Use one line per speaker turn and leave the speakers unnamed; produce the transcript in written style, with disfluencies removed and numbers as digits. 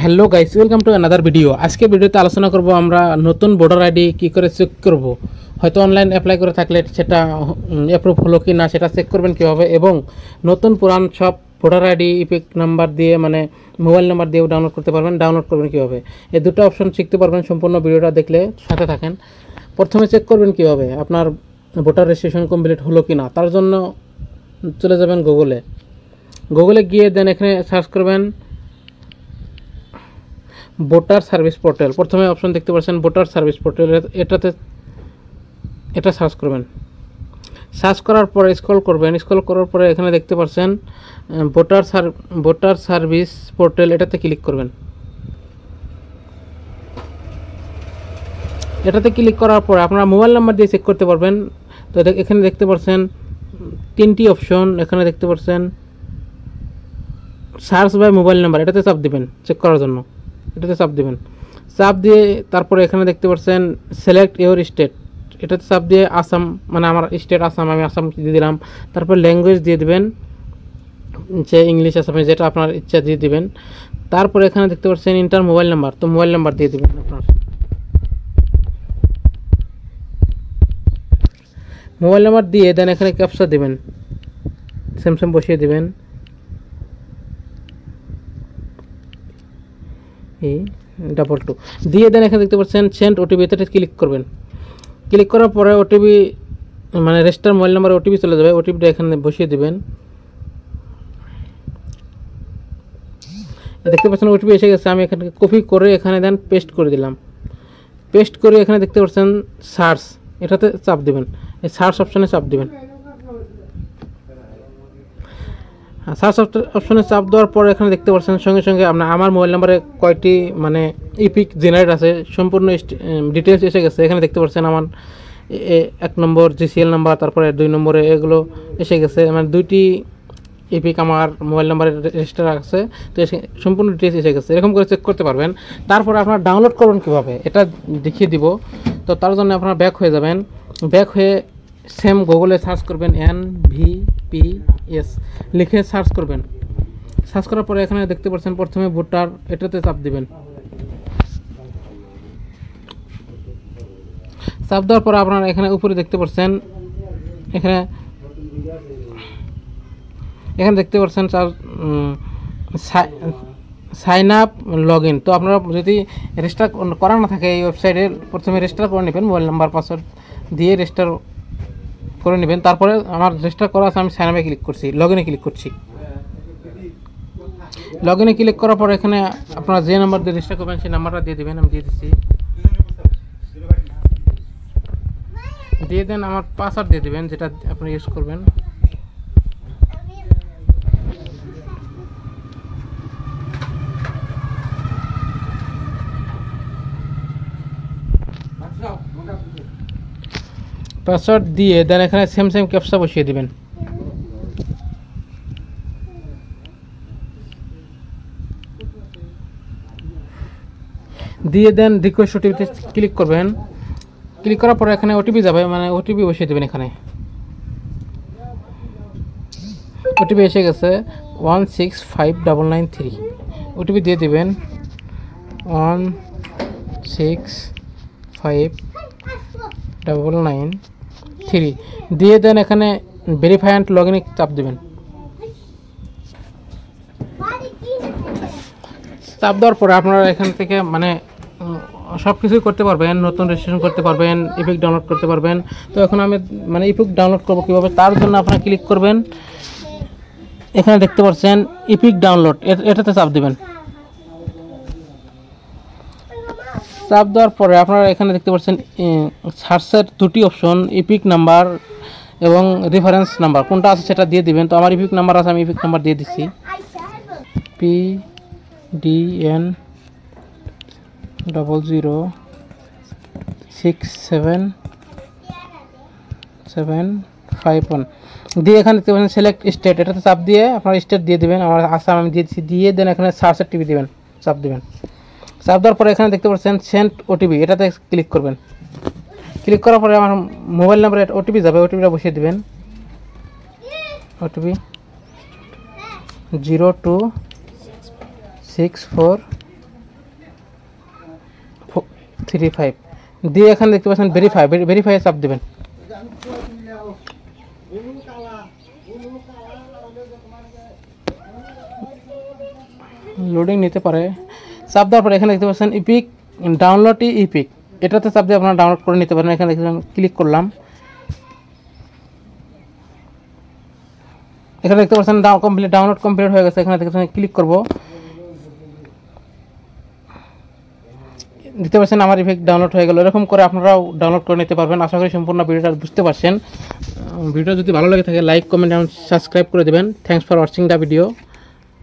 Hello guys, welcome to another video. আজকে ভিডিওতে আলোচনা করব আমরা নতুন ভোটার আইডি কী করে চেক করব। হয়তো অনলাইন অ্যাপ্লাই করে থাকলে সেটা অ্যাপ্রুভ হলো কি না সেটা চেক করবেন কীভাবে, এবং নতুন পুরান সব ভোটার আইডি ইপিক নাম্বার দিয়ে মানে মোবাইল নাম্বার দিয়েও ডাউনলোড করতে পারবেন। ডাউনলোড করবেন কীভাবে, এই দুটো অপশন শিখতে পারবেন সম্পূর্ণ ভিডিওটা দেখলে সাথে থাকেন। প্রথমে চেক করবেন কীভাবে আপনার ভোটার রেজিস্ট্রেশন কমপ্লিট হলো কি না। তার জন্য চলে যাবেন গুগলে গিয়ে দেন এখানে সার্চ করবেন ভোটার সার্ভিস পোর্টাল। প্রথমে অপশন দেখতে পাচ্ছেন ভোটার সার্ভিস পোর্টাল, এটা সার্চ করবেন। সার্চ করার পরে স্ক্রল করবেন, স্ক্রল করার পরে এখানে দেখতে পাচ্ছেন ভোটার সার্ভিস পোর্টাল, এটাতে ক্লিক করবেন। এটাতে ক্লিক করার পরে আপনারা মোবাইল নাম্বার দিয়ে চেক করতে পারবেন। তো এখানে দেখতে পাচ্ছেন তিনটি অপশন, এখানে দেখতে পাচ্ছেন সার্চ বাই মোবাইল নাম্বার, এটাতে চাপ দিবেন চেক করার জন্য। এটাতে চাপ দিবেন, চাপ দিয়ে তারপরে এখানে দেখতে পাচ্ছেন সিলেক্ট ইউর স্টেট, এটাতে চাপ দিয়ে আসাম, মানে আমার স্টেট আসাম, আমি আসাম দিয়ে দিলাম। তারপর ল্যাঙ্গুয়েজ দিয়ে দিবেন, যে ইংলিশ আসামে যেটা আপনার ইচ্ছা দিয়ে দিবেন। তারপরে এখানে দেখতে পাচ্ছেন ইন্টার মোবাইল নাম্বার, তো মোবাইল নাম্বার দিয়ে দিবেন আপনার মোবাইল নাম্বার দিয়ে দেন এখানে ক্যাপচা দিবেন, সেম বসিয়ে দিবেন। $2 দিয়ে দেন এখানে দেখতে পাচ্ছেন সেন্ড ওটিপি, এটাতে ক্লিক করবেন। ক্লিক করার পরে ওটিপি মানে রেজিস্টার মোবাইল নাম্বারে ওটিপি চলে যাবে, ওটিপিটা এখানে বসিয়ে দিবেন। দেখতে পাচ্ছেন ওটিপি এসে গেছে, আমি এখানে কপি করে এখানে দেন পেস্ট করে দিলাম। পেস্ট করে এখানে দেখতে পাচ্ছেন সার্চ, এটাতে চাপ দিবেন, এই সার্চ অপশনে চাপ দিবেন। সার্চ অপশনে চাপ দেওয়ার পর এখানে দেখতে পাচ্ছেন সঙ্গে সঙ্গে আমার মোবাইল নাম্বারে কয়টি মানে ইপিক জেনারেট আছে সম্পূর্ণ ডিটেলস এসে গেছে। এখানে দেখতে পাচ্ছেন আমার 1 নম্বর জিসিএল নাম্বার, তারপরে 2 নম্বরে এগুলো এসে গেছে, মানে 2টি ইপিক আমার মোবাইল নাম্বারে রেজিস্টার আছে, তো সম্পূর্ণ ডিটেলস এসে গেছে। এরকম করে চেক করতে পারবেন। তারপর আপনারা ডাউনলোড করবেন কীভাবে এটা দেখিয়ে দিব। তো তার জন্য আপনারা ব্যাক হয়ে যাবেন, ব্যাক হয়ে সেম গুগলে সার্চ করবেন NVPS লিখে সার্চ করবেন। সার্চ করার পরে এখানে দেখতে পাচ্ছেন প্রথমে ভোটার, এটাতে চাপ দিবেন। চাপ দেওয়ার পরে আপনারা এখানে উপরে দেখতে পাচ্ছেন এখানে দেখতে পাচ্ছেন সাইন আপ লগ ইন। তো আপনারা যদি রেজিস্টার করা না থাকে এই ওয়েবসাইটে, প্রথমে রেজিস্টার করে নেবেন, মোবাইল নাম্বার পাসওয়ার্ড দিয়ে রেজিস্টার করে নেবেন। তারপরে আমার রেজিস্টার করা আছে, আমি সাইন আপে ক্লিক করছি, লগ ইনে ক্লিক করছি। লগ ইনে ক্লিক করার পর এখানে আপনারা যে নাম্বার দিয়ে রেজিস্টার করবেন সেই নাম্বারটা দিয়ে দেবেন, আমি দিয়ে দিচ্ছি। দিয়ে দেন আমার পাসওয়ার্ড দিয়ে দেবেন যেটা আপনি ইউজ করবেন। পাসওয়ার্ড দিয়ে দেন এখানে সেম ক্যাপচা বসিয়ে দিবেন। দিয়ে দেন রিকোয়েস্ট ওটিপিতে ক্লিক করবেন। ক্লিক করার পরে এখানে ওটিপি যাবে, মানে ওটিপি বসিয়ে দেবেন। এখানে ওটিপি এসে গেছে 165993, ওটিপি দিয়ে দিবেন 165993 দিয়ে দেন এখানে ভেরিফাই অ্যান্ড লগ ইনে চাপ দেবেন। চাপ দেওয়ার পরে আপনারা এখান থেকে মানে সব কিছুই করতে পারবেন, নতুন রেজিস্ট্রেশন করতে পারবেন, ইপিক ডাউনলোড করতে পারবেন। তো এখন আমি মানে ইপিক ডাউনলোড করবো কীভাবে, তার জন্য আপনারা ক্লিক করবেন। এখানে দেখতে পাচ্ছেন ইপিক ডাউনলোড, এটাতে চাপ দেবেন। চাপ দেওয়ার পরে আপনারা এখানে দেখতে পাচ্ছেন সার্চের 2টি অপশন, ইপিক নাম্বার এবং রেফারেন্স নাম্বার, কোনটা আছে সেটা দিয়ে দিবেন। তো আমার ইপিক নাম্বার আছে, আমি ইপিক নাম্বার দিয়ে দিচ্ছি PDN006751 দিয়ে এখানে দেখতে পাচ্ছেন সিলেক্ট স্টেট, এটাতে চাপ দিয়ে আপনার স্টেট দিয়ে দেবেন। আমার আসাম আমি দিয়ে দিচ্ছি। দিয়ে দেন এখানে সার্চের টিভি দেবেন, চাপ দেবেন। চাপ দেওয়ার পরে এখানে দেখতে পাচ্ছেন সেন্ড ওটিপি, এটাতে ক্লিক করবেন। ক্লিক করার পরে আমার মোবাইল নাম্বারে ওটিপি যাবে, ওটিপিটা বসিয়ে দেবেন। ওটিপি 0264 35 দিয়ে এখানে দেখতে পাচ্ছেন ভেরিফাই চাপ দেবেন। লোডিং নিতে পারে। চাপ দেওয়ার পরে এখানে দেখতে পাচ্ছেন ইপিক ডাউনলোড ইপিক, এটাতে চাপ দিয়ে আপনারা ডাউনলোড করে নিতে পারেন। এখানে দেখতে ক্লিক করলাম, এখানে দেখতে পাচ্ছেন ডাউনলোড কমপ্লিট হয়ে গেছে। এখানে দেখতে ক্লিক করব, দেখতে পাচ্ছেন আমার ইফেক্ট ডাউনলোড হয়ে গেল। এরকম করে আপনারাও ডাউনলোড করে নিতে পারবেন। আশা করি সম্পূর্ণ ভিডিওটা বুঝতে পারছেন। ভিডিও যদি ভালো লাগে থাকে লাইক কমেন্ট এবং সাবস্ক্রাইব করে দেবেন। Thanks for watching the video.